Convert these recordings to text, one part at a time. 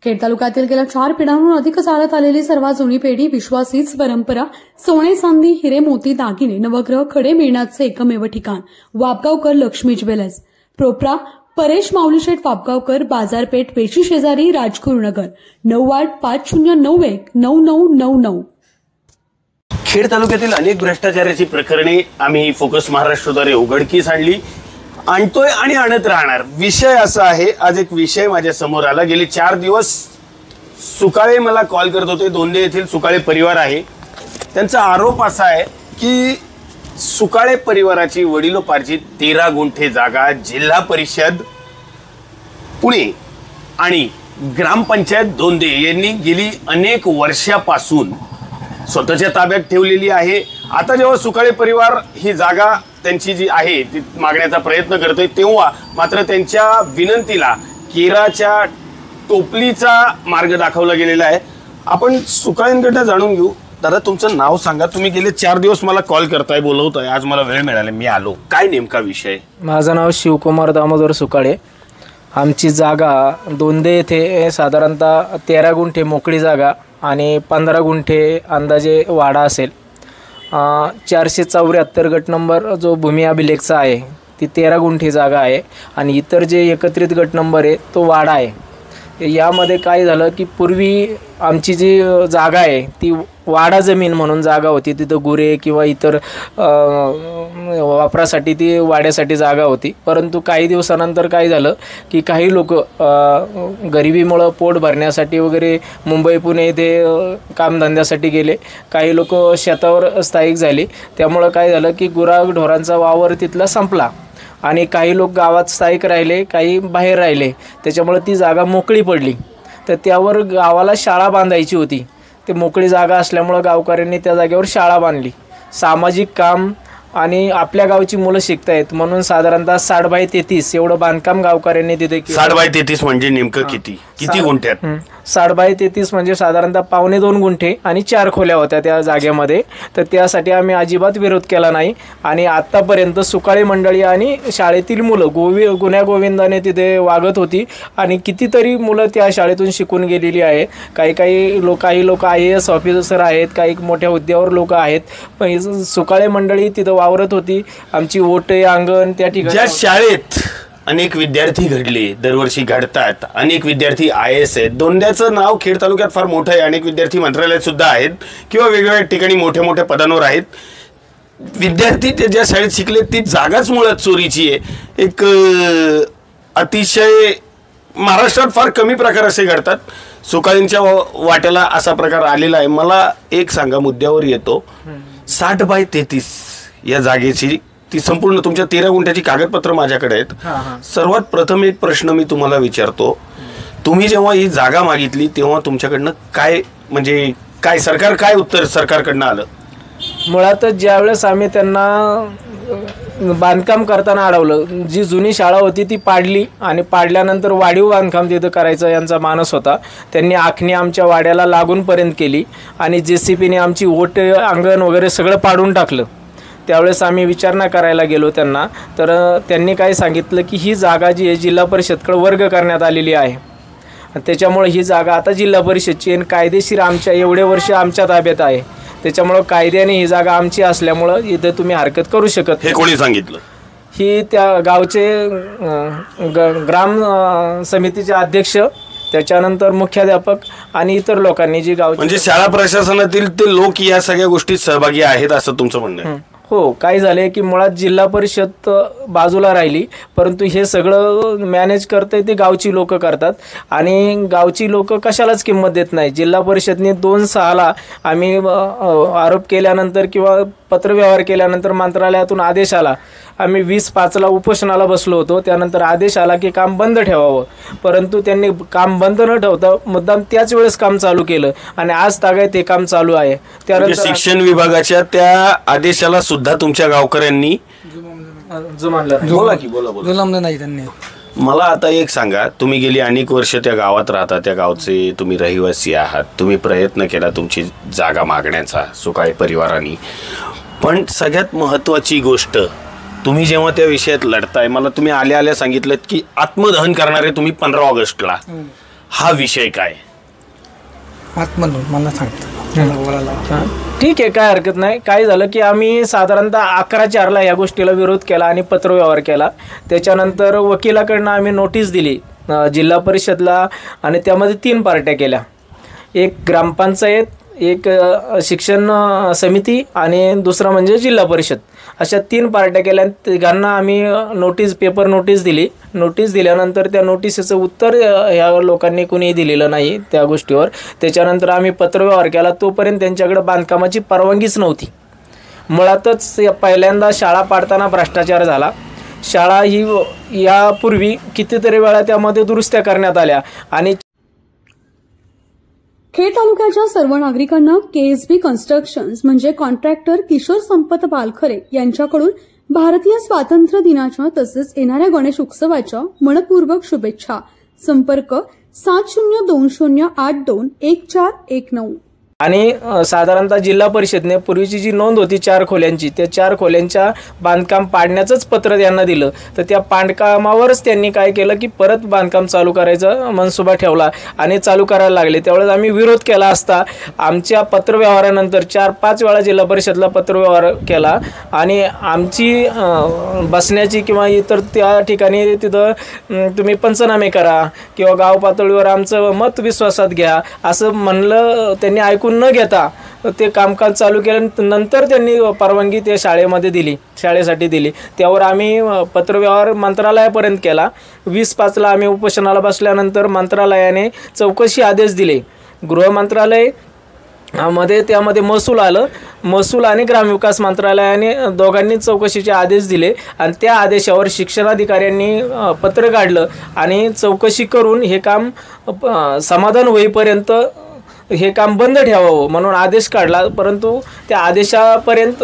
खेड तालुक्यातील गेल्या 4 पिढ्यांहून अधिक चालत आलेली सर्वात जुनी पेढी, विश्वास हीच परंपरा, सोने चांदी हिरे मोती दागिने नवग्रह खडे मिळण्याचे एकमेव ठिकाण वापगावकर लक्ष्मी ज्वेलर्स, प्रोप्रा परेश माऊलीशेठ वापगावकर, बाजारपेठ पेशी शेजारी, राजगुरुनगर, 9850919999. खेड तालुक्यातील अनेक भ्रष्टाचाराची प्रकरणे आम्ही फोकस महाराष्ट्रद्वारे उघडकीस आणतोय आणि आणत राहणार. विषय असा आहे, आज एक विषय माझ्या समोर आला. गेले 4 दिवस सुकाळे मला कॉल करत होते. दोंदे येथील सुकाळे परिवार आहे. त्यांचा आरोप असा आहे की सुकाळे परिवाराची वडिलोपार्जित 13 गुंठे जागा जिल्हा परिषद पुणे आणि ग्रामपंचायत दोंदे यांनी गेली अनेक वर्षापासून स्वतःच्या ताब्यात ठेवलेली आहे. आता जेव्हा सुकाळे परिवार ही जागा त्यांची जी आहे ती मागण्याचा प्रयत्न करतोय, तेव्हा मात्र त्यांच्या विनंतीला केराच्या टोपलीचा मार्ग दाखवला गेलेला आहे. आपण सुकाळेंकडे जाणून घेऊ. दादा, तुमचं नाव सांगा. तुम्ही गेले 4 दिवस मला कॉल करताय, बोलवताय. आज मला वेळ मिळाला, मी आलो. काय नेमका विषय? माझं नाव शिवकुमार दामोदर सुकाळे. आमची जागा दोंदे येथे साधारणतः 13 गुंठे मोकळी जागा आणि 15 गुंठे अंदाजे वाडा असेल. 474 गट नंबर जो भूमी अभिलेखचा आहे ती 13 गुंठे जागा आहे आणि इतर जे एकत्रित गट नंबर आहे तो वाडा आहे. यामध्ये काय झालं की पूर्वी आमची जी जागा आहे ती वाडा जमीन म्हणून जागा होती. तिथं गुरे किंवा इतर वापरासाठी ती वाड्यासाठी जागा होती. परंतु काही दिवसानंतर काय झालं की काही लोक गरिबीमुळं पोट भरण्यासाठी वगैरे मुंबई पुणे येथे कामधंद्यासाठी गेले. काही लोक शेतावर स्थायिक झाले. त्यामुळं काय झालं की गुराढोरांचा वावर तिथला संपला आणि काही लोक गावात स्थायिक राहिले, काही बाहेर राहिले. त्याच्यामुळे ती जागा मोकळी पडली. तर त्यावर गावाला शाळा बांधायची होती. ते मोकळी जागा असल्यामुळं गावकऱ्यांनी त्या जागेवर शाळा बांधली. सामाजिक काम आणि आपल्या गावची मुलं शिकतायत म्हणून साधारणतः 60/33 एवढं बांधकाम गावकऱ्यांनी तिथे केलं. 60/33 म्हणजे नेमकं किती गुंठ्यात? 60/33 म्हणजे साधारणतः 1.25 गुंठे आणि 4 खोल्या होत्या त्या जागेमध्ये. तर त्यासाठी आम्ही अजिबात विरोध केला नाही आणि आत्तापर्यंत सुकाळे मंडळी आणि शाळेतील मुलं गुण्यागोविंदाने तिथे वागत होती आणि कितीतरी मुलं त्या शाळेतून शिकून गेलेली आहेत. काही लोक IAS ऑफिसर आहेत, काही मोठ्या हुद्द्यावर लोक आहेत. पण सुकाळे मंडळी तिथं वावरत होती. आमची ओटे अंगण त्या ठिकाणी. ज्या शाळेत अनेक विद्यार्थी घडले, दरवर्षी घडतात, अनेक विद्यार्थी IAS आहेत. दोंद्याचं नाव खेड तालुक्यात फार मोठं आहे. अनेक विद्यार्थी मंत्रालयात सुद्धा आहेत किंवा वेगवेगळ्या ठिकाणी मोठ्या मोठ्या पदांवर आहेत. विद्यार्थी ते ज्या शाळेत शिकले ती जागाच मुळात चोरीची आहे. एक अतिशय महाराष्ट्रात फार कमी प्रकार असे घडतात. सुकाळींच्या वाट्याला असा प्रकार आलेला आहे. मला एक सांगा, मुद्द्यावर येतो. 60/33 या जागेची ती संपूर्ण तुमच्या 13 गुंठ्याची कागदपत्र माझ्याकडे आहेत. सर्वात प्रथम एक प्रश्न मी तुम्हाला विचारतो. तुम्ही जेव्हा ही जागा मागितली तेव्हा तुमच्याकडनं काय उत्तर सरकारकडनं आलं? मुळातच ज्यावेळेस आम्ही त्यांना बांधकाम करताना अडवलं, जी जुनी शाळा होती ती पाडली आणि पाडल्यानंतर वाढीव बांधकाम तिथं करायचा यांचा मानस होता. त्यांनी आखणी आमच्या वाड्याला लागूनपर्यंत केली आणि JCPने आमची ओटे अंगण वगैरे सगळं पाडून टाकलं. त्यावेळेस आम्ही विचारणा करायला गेलो त्यांना, तर त्यांनी काय सांगितलं की ही जागा जी आहे जिल्हा परिषदकडे वर्ग करण्यात आलेली आहे. त्याच्यामुळे ही जागा आता जिल्हा परिषदची आणि कायदेशीर आमच्या एवढे वर्ष आमच्या ताब्यात आहे. त्याच्यामुळं कायद्याने ही जागा आमची असल्यामुळं इथं तुम्ही हरकत करू शकत. हे कोणी सांगितलं? ही त्या गावचे ग्राम समितीचे अध्यक्ष, त्याच्यानंतर मुख्याध्यापक आणि इतर लोकांनी जी गाव म्हणजे शाळा प्रशासनातील ते लोक या सगळ्या गोष्टीत सहभागी आहेत असं तुमचं म्हणणं आहे? हो. काय झालंय की मुळात जिल्हा परिषद बाजूला राहिली, परंतु हे सगळं मॅनेज करते ते गावची लोक करतात आणि गावची लोक कशालाच किंमत देत नाही. जिल्हा परिषदने 2/6 आम्ही आरोप केल्यानंतर किंवा पत्रव्यवहार केल्यानंतर मंत्रालयातून आदेश आला. आम्ही 20/5 उपोषणाला बसलो होतो. त्यानंतर आदेश आला की काम बंद ठेवावं, परंतु त्यांनी काम बंद न ठेवता मुद्दाम त्याच वेळेस काम चालू केलं आणि आज तागायत ते काम चालू आहे. त्यानंतर शिक्षण विभागाच्या त्या आदेशाला सुद्धा तुमच्या गावकऱ्यांनी जुमानलं नाही. त्यांनी मला आता एक सांगा, तुम्ही गेली अनेक वर्ष त्या गावात राहता, त्या गावचे तुम्ही रहिवासी आहात, तुम्ही प्रयत्न केला तुमची जागा मागण्याचा सुकाळे परिवारांनी, पण सगळ्यात महत्त्वाची गोष्ट तुम्ही जेव्हा त्या विषयात लढताय, मला तुम्ही आल्या सांगितलं की आत्मदहन करणारे तुम्ही 15 ऑगस्टला हा विषय काय? मला सांगतो. ठीक आहे, काय हरकत नाही. काय झालं की आम्ही साधारणतः 11/4 या गोष्टीला विरोध केला आणि पत्रव्यवहार केला. त्याच्यानंतर वकिलाकडनं आम्ही नोटीस दिली जिल्हा परिषदला आणि त्यामध्ये 3 पार्ट्या केल्या. एक ग्रामपंचायत, एक शिक्षण समिती आणि दुसरं म्हणजे जिल्हा परिषद, अशा 3 पार्ट्या केल्या. तिघांना आम्ही पेपर नोटीस दिली. नोटीस दिल्यानंतर त्या नोटिसीचं उत्तर ह्या लोकांनी कुणीही दिलेलं नाही त्या गोष्टीवर. त्याच्यानंतर आम्ही पत्रव्यवहार केला. तोपर्यंत त्यांच्याकडे बांधकामाची परवानगीच नव्हती. मुळातच पहिल्यांदा शाळा पाडताना भ्रष्टाचार झाला. शाळा ही यापूर्वी कितीतरी वेळा त्यामध्ये दुरुस्त्या करण्यात आल्या आणि खेड तालुक्याच्या सर्व नागरिकांना केएसबी कन्स्ट्रक्शन्स म्हणजे कॉन्ट्रॅक्टर किशोर संपत बालखरे यांच्याकडून भारतीय स्वातंत्र्य दिनाच्या तसेच येणाऱ्या गणेश उत्सवाच्या मनपूर्वक शुभेच्छा. संपर्क 7020821419. आणि साधारणतः जिल्हा परिषदने पूर्वीची जी नोंद होती 4 खोल्यांची, त्या 4 खोल्यांच्या बांधकाम पाडण्याचंच पत्र त्यांना दिलं. तर त्या बांधकामावरच त्यांनी काय केलं की परत बांधकाम चालू करायचा मनसुबा ठेवला आणि चालू करायला लागले. त्यावेळेस आम्ही विरोध केला असता आमच्या पत्रव्यवहारानंतर 4-5 वेळा जिल्हा परिषदला पत्रव्यवहार केला आणि आमची बसण्याची किंवा इतर त्या ठिकाणी तिथं तुम्ही पंचनामे करा किंवा गाव पातळीवर आमचं मत विश्वासात घ्या असं म्हणलं. त्यांनी ऐकून न घेता ते कामकाज चालू केल्यानंतर त्यांनी परवानगी त्या शाळेसाठी दिली. त्यावर आम्ही पत्रव्यवहार मंत्रालयापर्यंत केला. 20/5 आम्ही उपोषणाला बसल्यानंतर मंत्रालयाने चौकशी आदेश दिले. गृह मंत्रालय त्यामध्ये महसूल आणि ग्रामविकास मंत्रालयाने दोघांनी चौकशीचे आदेश दिले आणि त्या आदेशावर शिक्षणाधिकाऱ्यांनी पत्र काढलं आणि चौकशी करून हे काम समाधान होईपर्यंत हे काम बंद ठेवावं म्हणून आदेश काढला. परंतु त्या आदेशापर्यंत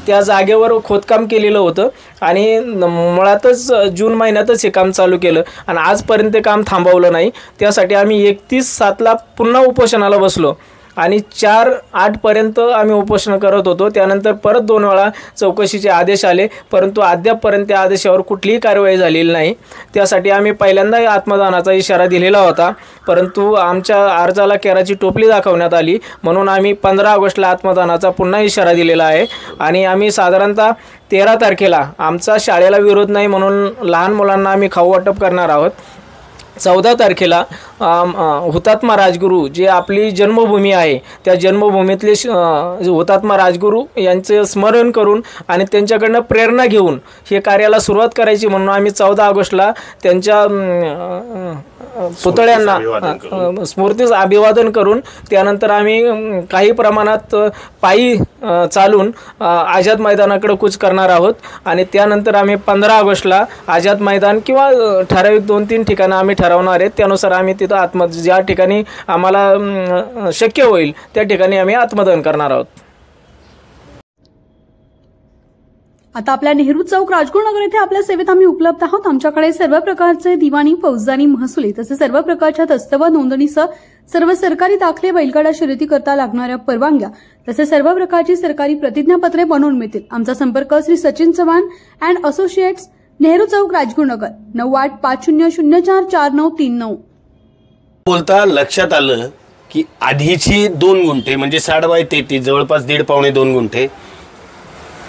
त्या जागेवर खोदकाम केलेलं होतं आणि मुळातच जून महिन्यातच हे काम चालू केलं आणि आजपर्यंत ते काम थांबवलं नाही. त्यासाठी आम्ही 31/7 पुन्हा उपोषणाला बसलो आणि 4/8 पर्यंत आम्ही उपोषण करत होतो. त्यानंतर परत 2 वेळा चौकशीचे आदेश आले, परंतु अद्यापपर्यंत त्या आदेशावर कुठलीही कारवाई झालेली नाही. त्यासाठी आम्ही पहिल्यांदा आत्मदानाचा इशारा दिलेला होता, परंतु आमच्या अर्जाला केराची टोपली दाखवण्यात आली म्हणून आम्ही 15 ऑगस्टला आत्मदानाचा पुन्हा इशारा दिलेला आहे. आणि आम्ही साधारणतः 13 तारखेला आमचा शाळेला विरोध नाही म्हणून लहान मुलांना आम्ही खाऊ वाटप करणार आहोत. 14 तारखेला हुतात्मा राजगुरू जे आपली जन्मभूमी आहे त्या जन्मभूमीतले हुतात्मा राजगुरू यांचे स्मरण करून आणि त्यांच्याकडनं प्रेरणा घेऊन हे कार्याला सुरुवात करायची म्हणून आम्ही 14 ऑगस्टला त्यांच्या पुतळ्यांना स्मृतीस अभिवादन करून त्यानंतर आम्ही काही प्रमाणात पायी चालून आझाद मैदानाकडे कूच करणार आहोत. आणि त्यानंतर आम्ही 15 ऑगस्टला आझाद मैदान किंवा ठराविक 2-3 ठिकाणं आम्ही ठरवणार आहेत. त्यानुसार आम्ही तिथं ज्या ठिकाणी आम्हाला शक्य होईल त्या ठिकाणी आम्ही आत्मदहन करणार आहोत. आता आपल्या नेहरू चौक राजगुरुनगर येथे आपल्या सेवेत आम्ही उपलब्ध आहोत. आमच्याकडे सर्व प्रकारचे दिवाणी, फौजदारी, महसुली तसेच सर्व प्रकारच्या दस्त व नोंदणीसह सर्व सरकारी दाखले, बैलगाडा शर्यती करता लागणाऱ्या परवानग्या तसेच सर्व प्रकारची सरकारी प्रतिज्ञापत्रे बनवून मिळतील. आमचा संपर्क श्री सचिन चव्हाण अँड असोसिएट्स, नेहरू चौक, राजगुरुनगर, 9850044939. बोलता लक्षात आलं की आधीची 2 गुंठे म्हणजे 60/33 जवळपास 1.5-2 गुंठे,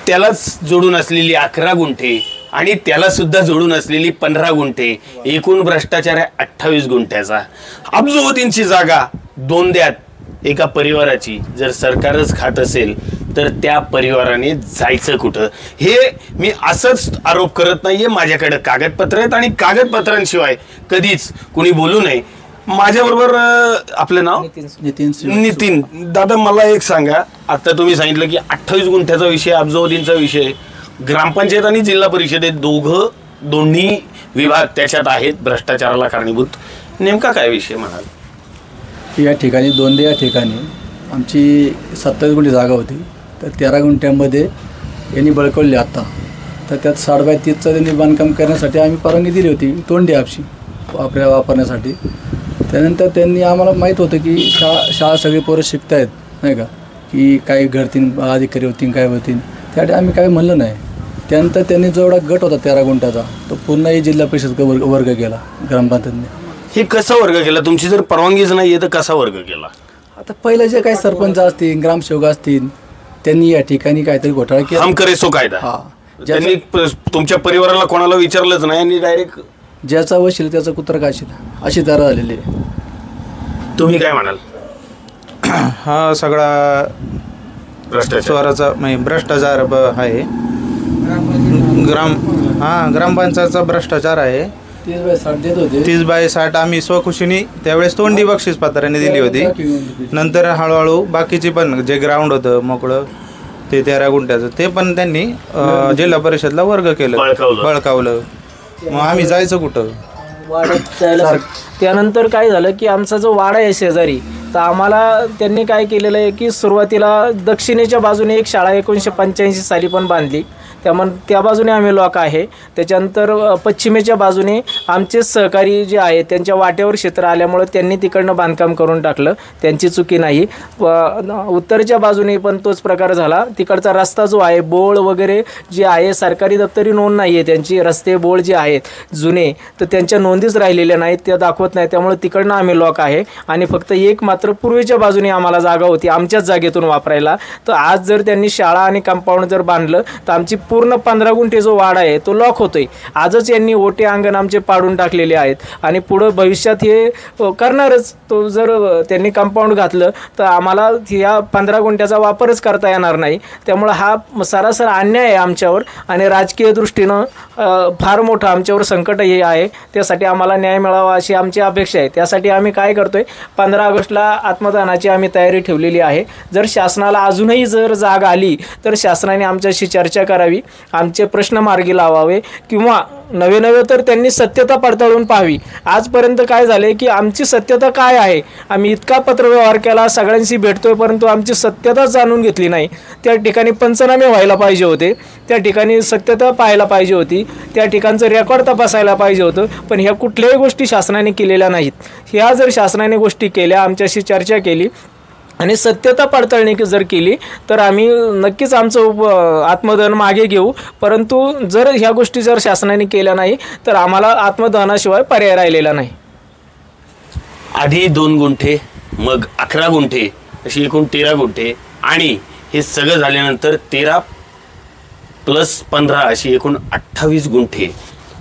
त्यालाच जोडून असलेली 11 गुंठे आणि त्याला सुद्धा जोडून असलेली 15 गुंठे, एकूण भ्रष्टाचार आहे 28 गुंठ्याचा. अब्जोवतींची जागा 2 द्यात एका परिवाराची जर सरकारच खात असेल तर त्या परिवाराने जायचं कुठं? हे मी असंच आरोप करत नाहीये. माझ्याकडे कागदपत्र आहेत आणि कागदपत्रांशिवाय कधीच कुणी बोलू नये. माझ्याबरोबर आपलं नाव नितीन दादा. मला एक सांगा, आता तुम्ही सांगितलं की 28 गुंठ्याचा विषय, अब्जोवतींचा विषय, ग्रामपंचायत आणि जिल्हा परिषदेत दोन्ही विभाग त्याच्यात आहेत भ्रष्टाचाराला कारणीभूत. नेमका काय विषय म्हणाल? या ठिकाणी 2 या ठिकाणी आमची 27 गुंठे जागा होती, तर 13 गुंठ्यामध्ये यांनी बळकवली आता. तर त्यात 60/30चं त्यांनी बांधकाम करण्यासाठी आम्ही परवानगी दिली होती, तोंडी आपशी आपल्या वापरण्यासाठी. त्यानंतर त्यांनी आम्हाला माहीत होतं की शाळा सगळी पोरं शिकत आहेत नाही का, की काही घडतील, अधिकारी होतील, काय होतील, त्यासाठी आम्ही काही म्हणलं नाही. त्यानंतर त्यांनी जो एवढा गट होता 13 गुंठ्याचा तो पूर्णही जिल्हा परिषद वर्ग केला ग्रामपंचायतने. हे कसा वर्ग केला? तुमची जर परवानगीच नाहीये तर कसा वर्ग केला? आता पहिलं जे काही सरपंच असतील, ग्रामसेवक असतील, त्यांनी या ठिकाणी काहीतरी घोटाळा केला. हम करे सो कायदा. त्यांनी तुमच्या परिवाराला कोणाला विचारलंच नाही आणि डायरेक्ट ज्याचा वशील त्याचा कुत्र काशील अशी तयार झालेली आहे. तुम्ही काय म्हणाल? हा सगळा भ्रष्टाचाराचा भ्रष्टाचार आहे. ग्रामपंचायतचा भ्रष्टाचार आहे. 30/60 आम्ही स्वखुशीने त्यावेळेस तोंडी बक्षीस पत्राने दिली होती. नंतर हळूहळू बाकीचे पण जे ग्राउंड होतं मोकळं ते 13 गुंठ्याचं ते पण त्यांनी जिल्हा परिषदला वर्ग केलं, बळकावलं. मग आम्ही जायचं कुठं? त्यानंतर काय झालं की आमचा जो वाडा आहे शेजारी, तर आम्हाला त्यांनी काय केलेलं आहे की सुरुवातीला दक्षिणेच्या बाजूने एक शाळा 1985 साली पण बांधली, त्या बाजूने आम्ही लोक आहे. त्याच्यानंतर पश्चिमेच्या बाजूने आमचे सहकारी जे आहेत त्यांच्या वाट्यावर क्षेत्र आल्यामुळे त्यांनी तिकडनं बांधकाम करून टाकलं, त्यांची चुकी नाही. उत्तरच्या बाजूने पण तोच प्रकार झाला. तिकडचा रस्ता जो आहे, बोळ वगैरे जे आहे, सरकारी दप्तरी नोंद नाही आहे त्यांची. रस्ते बोळ जे आहेत जुने तर त्यांच्या नोंदीच राहिलेल्या नाहीत, त्या दाखवत नाही. त्यामुळे तिकडनं आम्ही लोक आहे आणि फक्त एक मात्र पूर्वेच्या बाजूने आम्हाला जागा होती आमच्याच जागेतून वापरायला. तर आज जर त्यांनी शाळा आणि कंपाऊंड जर बांधलं तर आमची पूर्ण 15 गुंठे जो वाडा आहे तो लॉक होतोय. आजच यांनी ओटे अंगण आमचे पाडून टाकलेले आहेत आणि पुढं भविष्यात हे करणारच. तो जर त्यांनी कंपाऊंड घातलं तर आम्हाला या 15 गुंठ्याचा वापरच करता येणार नाही. त्यामुळे हा सरासर अन्याय आहे आमच्यावर आणि राजकीय दृष्टीनं फार मोठं आमच्यावर संकट हे आहे. त्यासाठी आम्हाला न्याय मिळावा अशी आमची अपेक्षा आहे. त्यासाठी आम्ही काय करतोय, 15 ऑगस्टला आत्मदानाची आम्ही तयारी ठेवलेली आहे. जर शासनाला अजूनही जर जाग आली तर शासनाने आमच्याशी चर्चा करावी, आमचे प्रश्न मार्गी लावावे किंवा नवे तर त्यांनी सत्यता पडताळून पाहावी. आजपर्यंत काय झाले की आमची सत्यता काय आहे, आम्ही इतका पत्रव्यवहार केला, सगळ्यांशी भेटतोय, परंतु आमची सत्यता जाणून घेतली नाही. त्या ठिकाणी पंचनामे व्हायला पाहिजे होते, त्या ठिकाणी सत्यता पाहायला पाहिजे होती, त्या ठिकाणचं रेकॉर्ड तपासायला पाहिजे होतं. पण ह्या कुठल्याही गोष्टी शासनाने केलेल्या नाहीत. ह्या जर शासनाने गोष्टी केल्या, आमच्याशी चर्चा केली आणि सत्यता पडताळणी जर केली तर आम्ही नक्कीच आमचं आत्मदहन मागे घेऊ. परंतु जर ह्या गोष्टी जर शासनाने केल्या नाही तर आम्हाला आत्मदहनाशिवाय पर्याय राहिलेला नाही. आधी 2 गुंठे, मग 11 गुंठे, अशी एकूण 13 गुंठे आणि हे सगळं झाल्यानंतर 13 + 15 अशी एकूण 28 गुंठे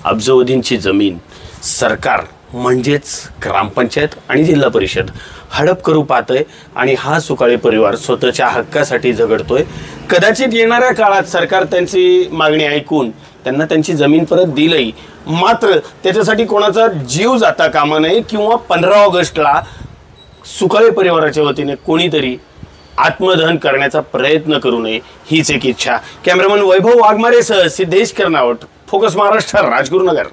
अब्जावधींची जमीन सरकार म्हणजेच ग्रामपंचायत आणि जिल्हा परिषद हडप करू पाहतंय आणि हा सुकाळे परिवार स्वतःच्या हक्कासाठी झगडतोय. कदाचित येणाऱ्या काळात सरकार त्यांची मागणी ऐकून त्यांना त्यांची जमीन परत दिलंही, मात्र त्याच्यासाठी कोणाचा जीव जाता कामा नये किंवा 15 ऑगस्टला सुकाळे परिवाराच्या वतीने कोणीतरी आत्मदहन करण्याचा प्रयत्न करू नये, हीच एक इच्छा. कॅमेरामन वैभव वाघमारेसह सिद्धेश कर्नावट, फोकस महाराष्ट्र, राजगुरुनगर.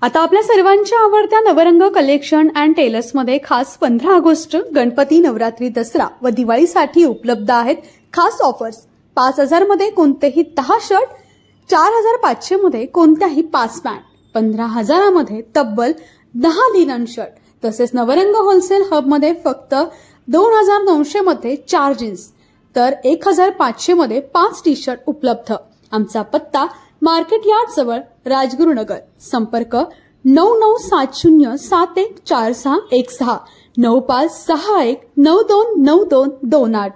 आता आपल्या सर्वांच्या आवडत्या नवरंग कलेक्शन अँड टेलर्समध्ये खास 15 ऑगस्ट, गणपती, नवरात्री, दसरा व दिवाळीसाठी उपलब्ध आहेत खास ऑफर्स. 5,000 मध्ये कोणतेही 10 शर्ट, 4,500 मध्ये कोणत्याही 5 पॅन्ट, 15,000 मध्ये तब्बल 10 लिनन शर्ट. तसेच नवरंग होलसेल हब मध्ये फक्त 2,900 मध्ये 4 जीन्स तर 1,500 मध्ये 5 टी शर्ट उपलब्ध. आमचा पत्ता मार्केट यार्ड जवळ, राजगुरुनगर. संपर्क 9970714616 9561929228.